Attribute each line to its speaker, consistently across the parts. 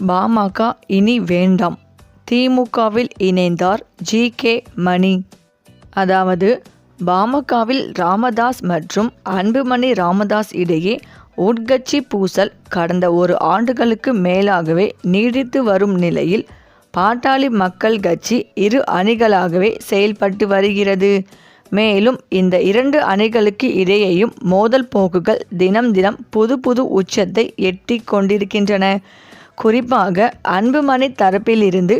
Speaker 1: பாமக இனி வேண்டாம், திமுகவில் இணைந்தார் ஜி.கே. மணி. அதாவது பாமகவில் ராமதாஸ் மற்றும் அன்புமணி ராமதாஸ் இடையே உட்கட்சி பூசல் கடந்த ஒரு ஆண்டுகளுக்கு மேலாகவே நீடித்து வரும் நிலையில் பாட்டாளி மக்கள் கட்சி இரு அணிகளாகவே செயல்பட்டு வருகிறது. மேலும் இந்த இரண்டு அணிகளுக்கு இடையேயும் மோதல் போக்குகள் தினம் தினம் புது புது உச்சத்தை எட்டி கொண்டிருக்கின்றன. குறிப்பாக அன்புமணி தரப்பிலிருந்து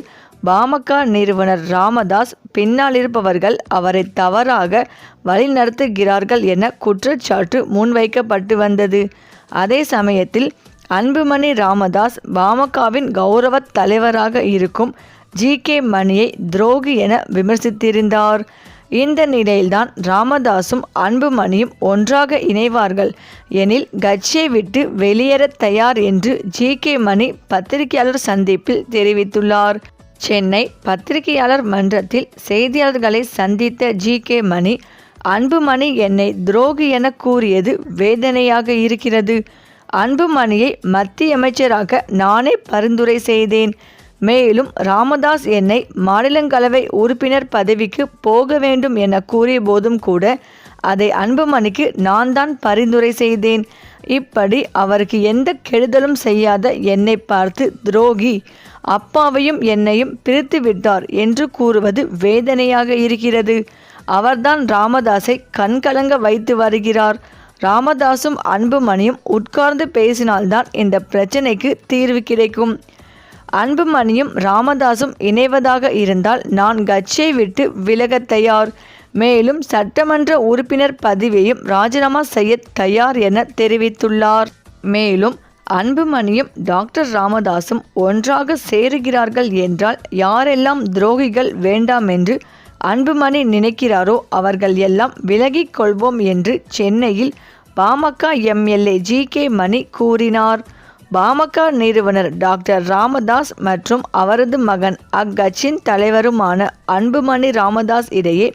Speaker 1: பாமக நிறுவனர் ராமதாஸ் பின்னாலிருப்பவர்கள் அவரை தவறாக வழிநடத்துகிறார்கள் என குற்றச்சாட்டு முன்வைக்கப்பட்டு வந்தது. அதே சமயத்தில் அன்புமணி ராமதாஸ் பாமகவின் கௌரவ தலைவராக இருக்கும் ஜி.கே. மணியை துரோகி என விமர்சித்திருந்தார். இந்த நிலையில்தான் ராமதாசும் அன்புமணியும் ஒன்றாக இணைவார்கள் எனில் கட்சியை விட்டு வெளியேற தயார் என்று ஜி.கே. மணி பத்திரிகையாளர் சந்திப்பில் தெரிவித்துள்ளார். சென்னை பத்திரிகையாளர் மன்றத்தில் செய்தியாளர்களை சந்தித்த ஜி.கே. மணி, அன்புமணி என்னை துரோகி என கூறியது வேதனையாக இருக்கிறது. அன்புமணியை மத்திய அமைச்சராக நானே பரிந்துரை செய்தேன். மேலும் ராமதாஸ் என்னை மாநிலங்களவை உறுப்பினர் பதவிக்கு போக வேண்டும் என கூறிய போதும் கூட அதை அன்புமணிக்கு நான் தான் பரிந்துரை செய்தேன். இப்படி அவருக்கு எந்த கெடுதலும் செய்யாத என்னை பார்த்து துரோகி, அப்பாவையும் என்னையும் பிரித்து விட்டார் என்று கூறுவது வேதனையாக இருக்கிறது. அவர்தான் ராமதாஸை கண்கலங்க வைத்து வருகிறார். ராமதாசும் அன்புமணியும் உட்கார்ந்து பேசினால்தான் இந்த பிரச்சனைக்கு தீர்வு கிடைக்கும். அன்புமணியும் ராமதாசும் இணைவதாக இருந்தால் நான் கட்சியை விட்டு விலக தயார். மேலும் சட்டமன்ற உறுப்பினர் பதவியையும் ராஜினாமா செய்ய தயார் என தெரிவித்துள்ளார். மேலும் அன்புமணியும் டாக்டர் ராமதாசும் ஒன்றாக சேருகிறார்கள் என்றால் யாரெல்லாம் துரோகிகள் வேண்டாம் என்று அன்புமணி நினைக்கிறாரோ அவர்கள் எல்லாம் விலகிக் கொள்வோம் என்று சென்னையில் பாமக எம்.எல்.ஏ. ஜி.கே. மணி கூறினார். பாமக நிறுவனர் டாக்டர் ராமதாஸ் மற்றும் அவரது மகன் அக்கட்சியின் தலைவருமான அன்புமணி ராமதாஸ் இடையே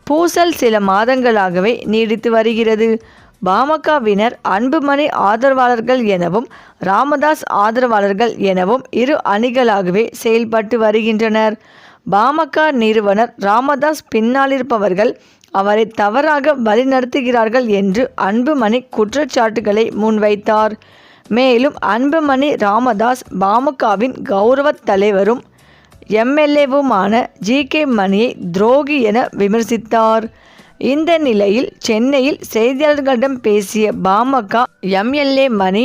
Speaker 1: பூசல் சில மாதங்களாகவே நீடித்து வருகிறது. பாமகவினர் அன்புமணி ஆதரவாளர்கள் எனவும் ராமதாஸ் ஆதரவாளர்கள் எனவும் இரு அணிகளாகவே செயல்பட்டு வருகின்றனர். பாமக நிறுவனர் ராமதாஸ் பின்னாலிருப்பவர்கள் அவரை தவறாக வழிநடத்துகிறார்கள் என்று அன்புமணி குற்றச்சாட்டுகளை முன்வைத்தார். மேலும் அன்புமணி ராமதாஸ் பாமகவின் கௌரவ தலைவரும் எம்.எல்.ஏ.வுமான ஜி.கே. மணியை துரோகி என விமர்சித்தார். இந்த நிலையில் சென்னையில் செய்தியாளர்களிடம் பேசிய பாமக எம்.எல்.ஏ. மணி,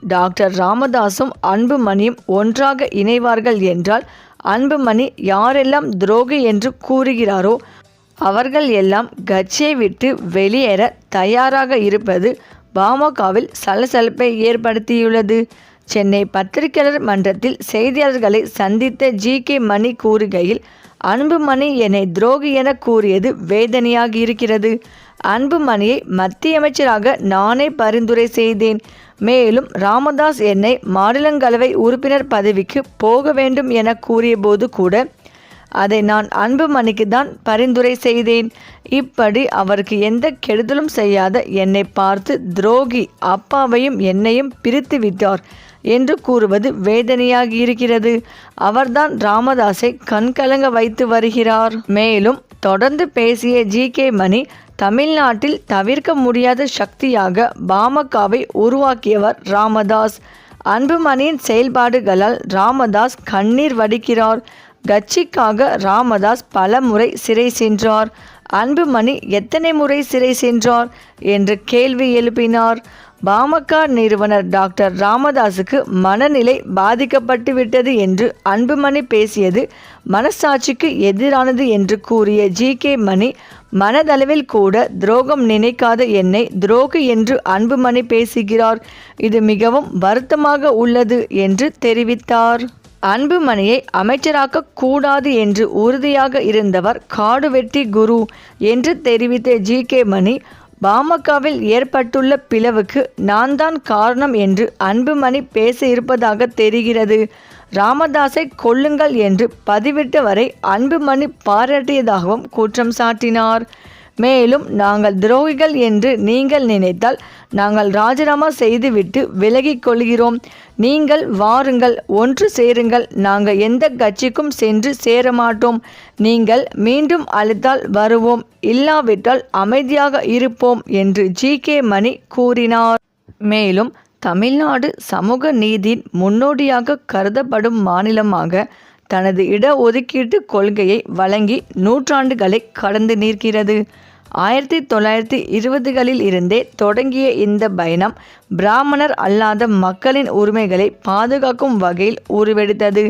Speaker 1: டாக்டர் ராமதாசும் அன்புமணியும் ஒன்றாக இணைவார்கள் என்றால் அன்புமணி யாரெல்லாம் துரோகி என்று கூறுகிறாரோ அவர்கள் எல்லாம் கட்சியை விட்டு வெளியேற தயாராக இருப்பது பாமகவில் சலசலப்பை ஏற்படுத்தியுள்ளது. சென்னை பத்திரிகையாளர் மன்றத்தில் செய்தியாளர்களை சந்தித்த ஜி.கே. மணி கூறுகையில், அன்புமணி என்னை துரோகி என கூறியது வேதனையாக இருக்கிறது. அன்புமணியை மத்திய அமைச்சராக நானே பரிந்துரை செய்தேன். மேலும் ராமதாஸ் என்னை மாநிலங்களவை உறுப்பினர் பதவிக்கு போக வேண்டும் என கூறிய போது கூட அதை நான் அன்புமணிக்கு தான் பரிந்துரை செய்தேன். இப்படி அவருக்கு எந்த கெடுதலும் செய்யாத என்னை பார்த்து துரோகி, அப்பாவையும் என்னையும் பிரித்து விட்டார் என்று கூறுவது வேதனையாக இருக்கிறது. அவர்தான் ராமதாஸை கண்கலங்க வைத்து வருகிறார். மேலும் தொடர்ந்து பேசிய ஜி.கே. மணி, தமிழ்நாட்டில் தவிர்க்க முடியாத சக்தியாக பாமகவை உருவாக்கியவர் ராமதாஸ். அன்புமணியின் செயல்பாடுகளால் ராமதாஸ் கண்ணீர் வடிக்கிறார். கட்சிக்காக ராமதாஸ் பல முறை சிறை சென்றார். அன்புமணி எத்தனை முறை சிறை சென்றார் என்று கேள்வி எழுப்பினார். பாமக நிறுவனர் டாக்டர் ராமதாஸுக்கு மனநிலை பாதிக்கப்பட்டு விட்டது என்று அன்புமணி பேசியது மனசாட்சிக்கு எதிரானது என்று கூறிய ஜி.கே. மணி, மனதளவில் கூட துரோகம் நினைக்காத என்னை துரோகி என்று அன்புமணி பேசுகிறார். இது மிகவும் வருத்தமாக உள்ளது என்று தெரிவித்தார். அன்புமணியை அமைச்சராக்க கூடாது என்று உறுதியாக இருந்தவர் காடுவெட்டி குரு என்று தெரிவித்த ஜி.கே. மணி, பாமகவில் ஏற்பட்டுள்ள பிளவுக்கு நான் தான் காரணம் என்று அன்புமணி பேச இருப்பதாக தெரிகிறது. ராமதாஸை கொல்லுங்கள் என்று பதிவிட்டவரை அன்புமணி பாராட்டியதாகவும் குற்றம் சாட்டினார். மேலும் நாங்கள் துரோகிகள் என்று நீங்கள் நினைத்தால் நாங்கள் ராஜினாமா செய்துவிட்டு விலகிக் கொள்கிறோம். நீங்கள் வாருங்கள், ஒன்று சேருங்கள். நாங்கள் எந்த கட்சிக்கும் சென்று சேரமாட்டோம். நீங்கள் மீண்டும் அழைத்தால் வருவோம், இல்லாவிட்டால் அமைதியாக இருப்போம் என்று ஜி.கே. மணி கூறினார். மேலும் தமிழ்நாடு சமூக நீதியின் முன்னோடியாக கருதப்படும் மாநிலமாக தனது இடஒதுக்கீட்டு கொள்கையை வழங்கி நூற்றாண்டுகளை கடந்து நிற்கிறது. 1920களில் இருந்தே தொடங்கிய இந்த பயணம் பிராமணர் அல்லாத மக்களின் உரிமைகளை பாதுகாக்கும் வகையில் உருவெடுத்தது.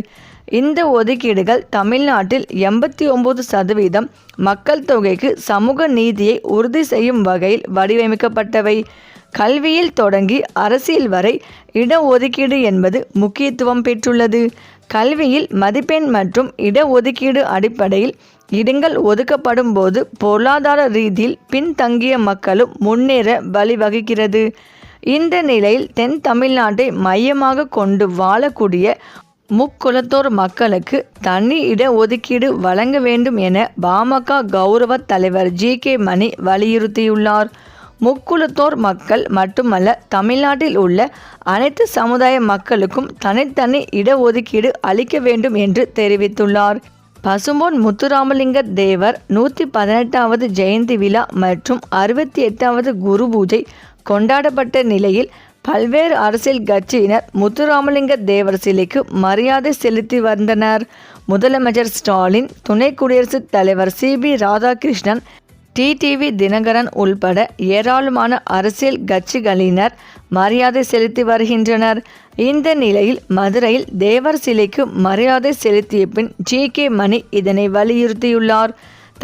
Speaker 1: இந்த ஒதுக்கீடுகள் தமிழ்நாட்டில் 89% மக்கள் தொகைக்கு சமூக நீதியை உறுதி செய்யும் வகையில் வடிவமைக்கப்பட்டவை. கல்வியில் தொடங்கி அரசியல் வரை இடஒதுக்கீடு என்பது முக்கியத்துவம் பெற்றுள்ளது. கல்வியில் மதிப்பெண் மற்றும் இடஒதுக்கீடு அடிப்படையில் இடங்கள் ஒதுக்கப்படும் போது பொருளாதார ரீதியில் பின்தங்கிய மக்களும் முன்னேற வழிவகுக்கிறது. இந்த நிலையில் தென் தமிழ்நாட்டை மையமாக கொண்டு வாழக்கூடிய முக்குலத்தோர் மக்களுக்கு தனி இடஒதுக்கீடு வழங்க வேண்டும் என பாமக கௌரவ தலைவர் ஜி.கே. மணி வலியுறுத்தியுள்ளார். முக்குலத்தோர் மக்கள் மட்டுமல்ல, தமிழ்நாட்டில் உள்ள அனைத்து சமுதாய மக்களுக்கும் தனித்தனி இடஒதுக்கீடு அளிக்க வேண்டும் என்று தெரிவித்துள்ளார். பசும்பொன் முத்துராமலிங்க தேவர் 118வது ஜெயந்தி விழா மற்றும் 68வது குரு பூஜை கொண்டாடப்பட்ட நிலையில் பல்வேறு அரசியல் கட்சியினர் முத்துராமலிங்க தேவர் சிலைக்கு மரியாதை செலுத்தி வந்தனர். முதலமைச்சர் ஸ்டாலின், துணை குடியரசுத் தலைவர் சி.பி. ராதாகிருஷ்ணன், டிடிவி தினகரன் உள்பட ஏராளமான அரசியல் கட்சிகளினர் மரியாதை செலுத்தி வருகின்றனர். இந்த நிலையில் மதுரையில் தேவர் சிலைக்கு மரியாதை செலுத்திய பின் ஜி.கே. மணி இதனை வலியுறுத்தியுள்ளார்.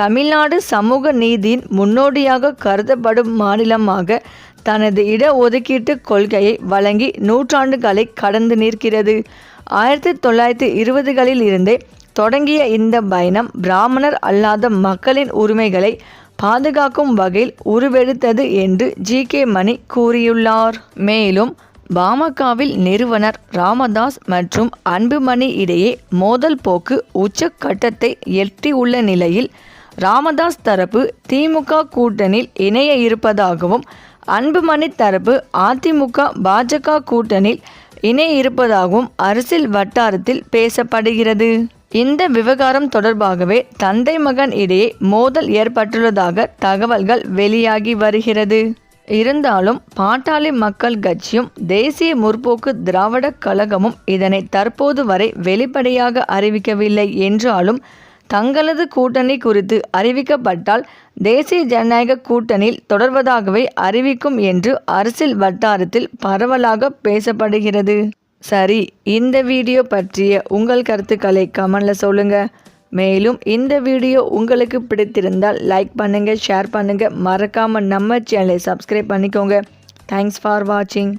Speaker 1: தமிழ்நாடு சமூக நீதியின் முன்னோடியாக கருதப்படும் மாநிலமாக தனது இடஒதுக்கீட்டு கொள்கையை வழங்கி நூற்றாண்டுகளை கடந்து நிற்கிறது. 1920களில் இருந்தே தொடங்கிய இந்த பயணம் பிராமணர் அல்லாத மக்களின் உரிமைகளை பாதுகாக்கும் வகையில் உருவெடுத்தது என்று ஜி.கே. மணி கூறியுள்ளார். மேலும் பாமகவில் நிறுவனர் ராமதாஸ் மற்றும் அன்புமணி இடையே மோதல் போக்கு உச்சக்கட்டத்தை எட்டியுள்ள நிலையில் ராமதாஸ் தரப்பு திமுக கூட்டணியில் இணைய இருப்பதாகவும், அன்புமணி தரப்பு அதிமுக பாஜக கூட்டணியில் இணைய இருப்பதாகவும் அரசியல் வட்டாரத்தில் பேசப்படுகிறது. இந்த விவகாரம் தொடர்பாகவே தந்தை மகன் இடையே மோதல் ஏற்பட்டுள்ளதாக தகவல்கள் வெளியாகி வருகிறது. இருந்தாலும் பாட்டாளி மக்கள் கட்சியும் தேசிய முற்போக்கு திராவிட கழகமும் இதனை தற்போது வரை வெளிப்படையாக அறிவிக்கவில்லை என்றாலும் தங்களது கூட்டணி குறித்து அறிவிக்கப்பட்டால் தேசிய ஜனநாயக கூட்டணியில் தொடர்வதாகவே அறிவிக்கும் என்று அரசியல் வட்டாரத்தில் பரவலாக பேசப்படுகிறது. சரி, இந்த வீடியோ பற்றிய உங்கள் கருத்துக்களை கமெண்ட்ல சொல்லுங்க. மேலும் இந்த வீடியோ உங்களுக்கு பிடித்திருந்தால் லைக் பண்ணுங்க, ஷேர் பண்ணுங்க, மறக்காம நம்ம சேனலை சப்ஸ்கிரைப் பண்ணிக்கோங்க. தேங்க்ஸ் ஃபார் வாட்சிங்.